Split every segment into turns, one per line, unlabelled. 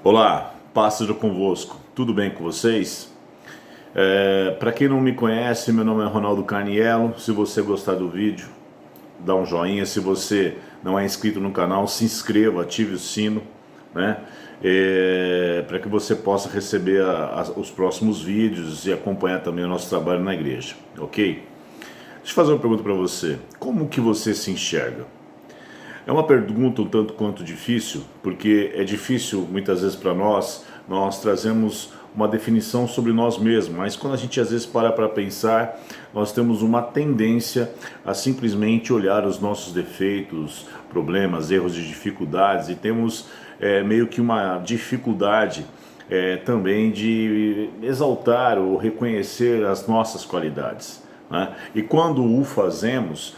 Olá, paz seja convosco. Tudo bem com vocês? Para quem não me conhece, meu nome é Ronaldo Carniello. Se você gostar do vídeo, dá um joinha. Se você não é inscrito no canal, se inscreva, ative o sino, né? Para que você possa receber os próximos vídeos e acompanhar também o nosso trabalho na igreja, ok? Deixa eu fazer uma pergunta para você. Como que você se enxerga? É uma pergunta um tanto quanto difícil, porque é difícil muitas vezes para nós trazemos uma definição sobre nós mesmos, mas quando a gente às vezes para pensar, nós temos uma tendência a simplesmente olhar os nossos defeitos, problemas, erros e dificuldades, e temos meio que uma dificuldade também de exaltar ou reconhecer as nossas qualidades, né? E quando o fazemos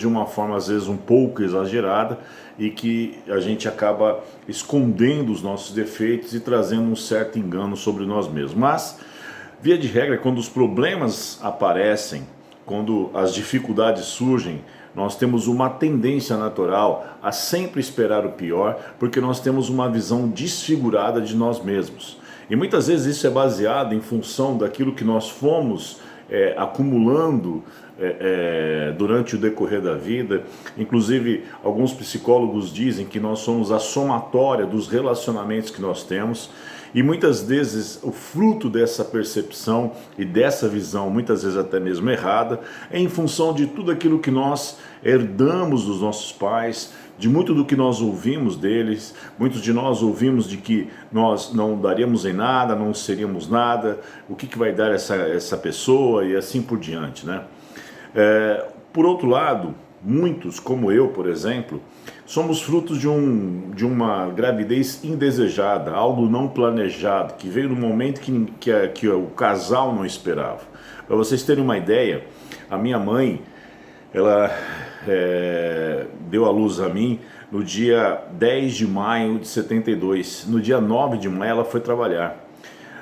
de uma forma às vezes um pouco exagerada e que a gente acaba escondendo os nossos defeitos e trazendo um certo engano sobre nós mesmos. Mas, via de regra, quando os problemas aparecem, quando as dificuldades surgem, nós temos uma tendência natural a sempre esperar o pior, porque nós temos uma visão desfigurada de nós mesmos. E muitas vezes isso é baseado em função daquilo que nós fomos acumulando durante o decorrer da vida. Inclusive, alguns psicólogos dizem que nós somos a somatória dos relacionamentos que nós temos, e muitas vezes o fruto dessa percepção e dessa visão, muitas vezes até mesmo errada, é em função de tudo aquilo que nós herdamos dos nossos pais, de muito do que nós ouvimos deles. Muitos de nós ouvimos de que nós não daríamos em nada, não seríamos nada, o que vai dar essa pessoa e assim por diante, né? Por outro lado, muitos, como eu, por exemplo, somos frutos de uma gravidez indesejada, algo não planejado, que veio no momento que o casal não esperava. Para vocês terem uma ideia, a minha mãe, ela deu à luz a mim no dia 10 de maio de 72. No dia 9 de maio ela foi trabalhar.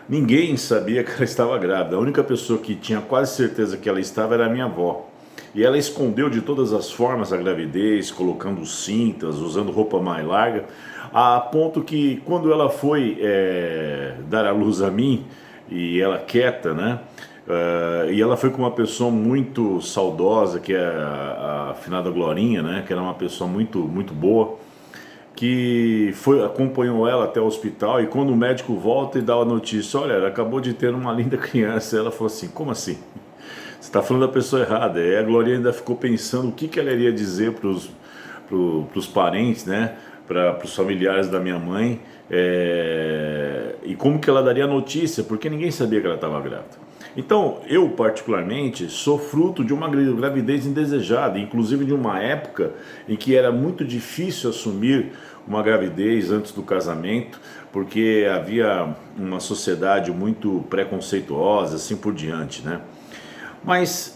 Ninguém sabia que ela estava grávida. A única pessoa que tinha quase certeza que ela estava era a minha avó. E ela escondeu de todas as formas a gravidez, colocando cintas, usando roupa mais larga, a ponto que quando ela foi dar à luz a mim, e ela quieta, né? E ela foi com uma pessoa muito saudosa, que é a finada Glorinha, né? Que era uma pessoa muito, muito boa, que acompanhou ela até o hospital. E quando o médico volta e dá a notícia, olha, ela acabou de ter uma linda criança, ela falou assim, como assim? Você está falando da pessoa errada. E a Glorinha ainda ficou pensando o que ela iria dizer para os parentes, né? Para os familiares da minha mãe, e como que ela daria a notícia, porque ninguém sabia que ela estava grávida. Então, eu particularmente sou fruto de uma gravidez indesejada, inclusive de uma época em que era muito difícil assumir uma gravidez antes do casamento, porque havia uma sociedade muito preconceituosa, assim por diante, né? Mas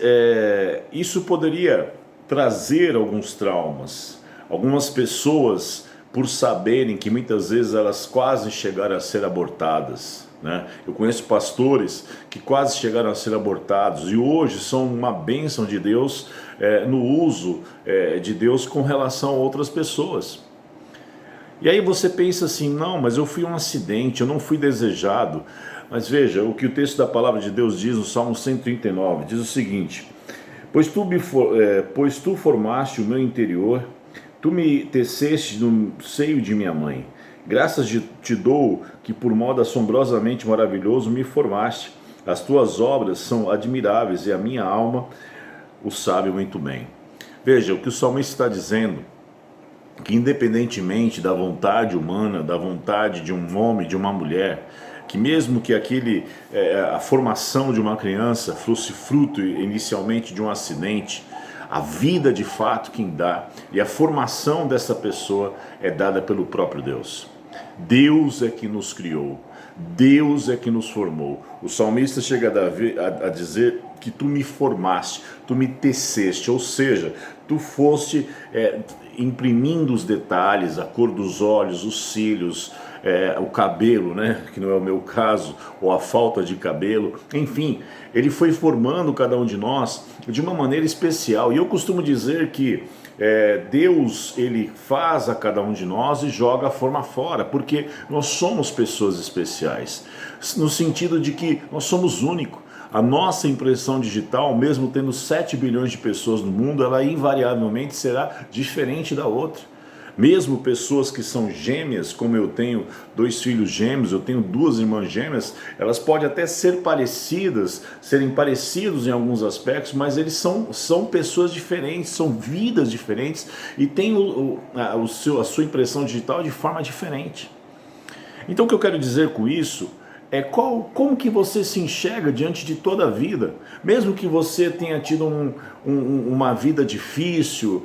isso poderia trazer alguns traumas. Algumas pessoas, por saberem que muitas vezes elas quase chegaram a ser abortadas, né? Eu conheço pastores que quase chegaram a ser abortados e hoje são uma bênção de Deus no uso de Deus com relação a outras pessoas. E aí você pensa assim, não, mas eu fui um acidente, eu não fui desejado. Mas veja, o que o texto da palavra de Deus diz no Salmo 139, diz o seguinte: pois tu formaste o meu interior, tu me teceste no seio de minha mãe. Graças te dou que por modo assombrosamente maravilhoso me formaste. As tuas obras são admiráveis e a minha alma o sabe muito bem. Veja, o que o salmista está dizendo, que independentemente da vontade humana, da vontade de um homem, de uma mulher, que mesmo que a formação de uma criança fosse fruto inicialmente de um acidente, a vida de fato quem dá e a formação dessa pessoa é dada pelo próprio Deus. Deus é que nos criou, Deus é que nos formou. O salmista chega a dizer que tu me formaste, tu me teceste, ou seja, tu foste imprimindo os detalhes, a cor dos olhos, os cílios, o cabelo, né? Que não é o meu caso, ou a falta de cabelo, enfim, ele foi formando cada um de nós de uma maneira especial. E eu costumo dizer que Deus, ele faz a cada um de nós e joga a forma fora, porque nós somos pessoas especiais, no sentido de que nós somos únicos. A nossa impressão digital, mesmo tendo 7 bilhões de pessoas no mundo, ela invariavelmente será diferente da outra. Mesmo pessoas que são gêmeas, como eu tenho 2 filhos gêmeos, eu tenho 2 irmãs gêmeas, elas podem até ser parecidas, serem parecidos em alguns aspectos, mas eles são pessoas diferentes, são vidas diferentes e têm a sua impressão digital de forma diferente. Então o que eu quero dizer com isso como que você se enxerga diante de toda a vida, mesmo que você tenha tido uma vida difícil,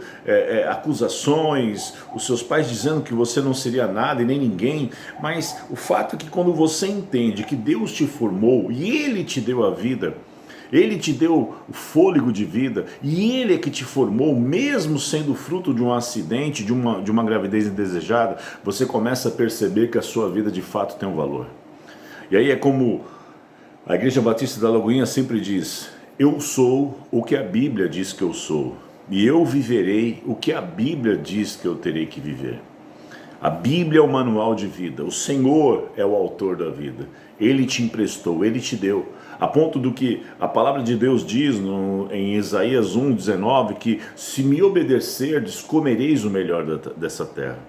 acusações, os seus pais dizendo que você não seria nada e nem ninguém, mas o fato é que quando você entende que Deus te formou e Ele te deu a vida, Ele te deu o fôlego de vida e Ele é que te formou, mesmo sendo fruto de um acidente, de uma gravidez indesejada, você começa a perceber que a sua vida de fato tem um valor. E aí é como a Igreja Batista da Lagoinha sempre diz: eu sou o que a Bíblia diz que eu sou, e eu viverei o que a Bíblia diz que eu terei que viver. A Bíblia é o manual de vida, o Senhor é o autor da vida, Ele te emprestou, Ele te deu, a ponto do que a palavra de Deus diz em Isaías 1,19, que se me obedecerdes, comereis o melhor dessa terra.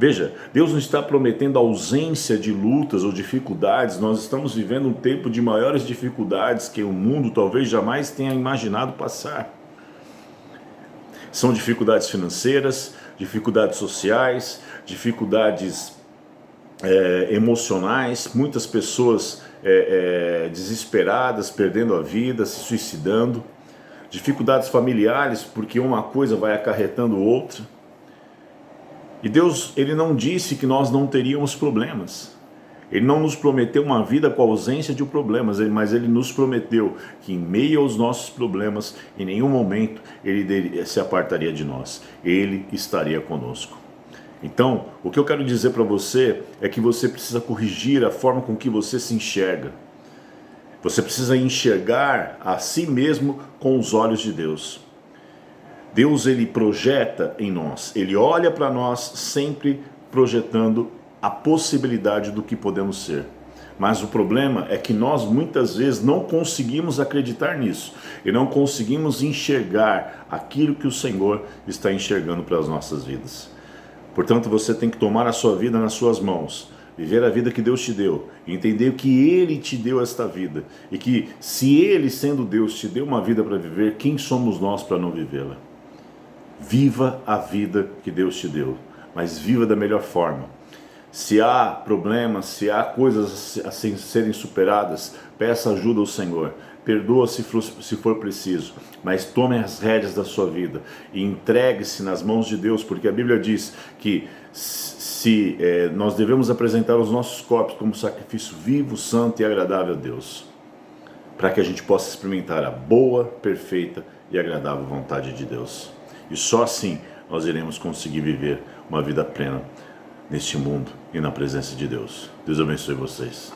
Veja, Deus não está prometendo ausência de lutas ou dificuldades. Nós estamos vivendo um tempo de maiores dificuldades que o mundo talvez jamais tenha imaginado passar. São dificuldades financeiras, dificuldades sociais, dificuldades emocionais, muitas pessoas desesperadas, perdendo a vida, se suicidando, dificuldades familiares, porque uma coisa vai acarretando outra. E Deus, Ele não disse que nós não teríamos problemas. Ele não nos prometeu uma vida com ausência de problemas, mas Ele nos prometeu que em meio aos nossos problemas, em nenhum momento Ele se apartaria de nós. Ele estaria conosco. Então, o que eu quero dizer para você é que você precisa corrigir a forma com que você se enxerga. Você precisa enxergar a si mesmo com os olhos de Deus. Deus, Ele projeta em nós, Ele olha para nós sempre projetando a possibilidade do que podemos ser. Mas o problema é que nós muitas vezes não conseguimos acreditar nisso e não conseguimos enxergar aquilo que o Senhor está enxergando para as nossas vidas. Portanto, você tem que tomar a sua vida nas suas mãos, viver a vida que Deus te deu, entender que Ele te deu esta vida e que se Ele, sendo Deus, te deu uma vida para viver, quem somos nós para não vivê-la? Viva a vida que Deus te deu, mas viva da melhor forma. Se há problemas, se há coisas a serem superadas, peça ajuda ao Senhor. Perdoa se for preciso, mas tome as rédeas da sua vida e entregue-se nas mãos de Deus, porque a Bíblia diz que nós devemos apresentar os nossos corpos como sacrifício vivo, santo e agradável a Deus, para que a gente possa experimentar a boa, perfeita e agradável vontade de Deus. E só assim nós iremos conseguir viver uma vida plena neste mundo e na presença de Deus. Deus abençoe vocês.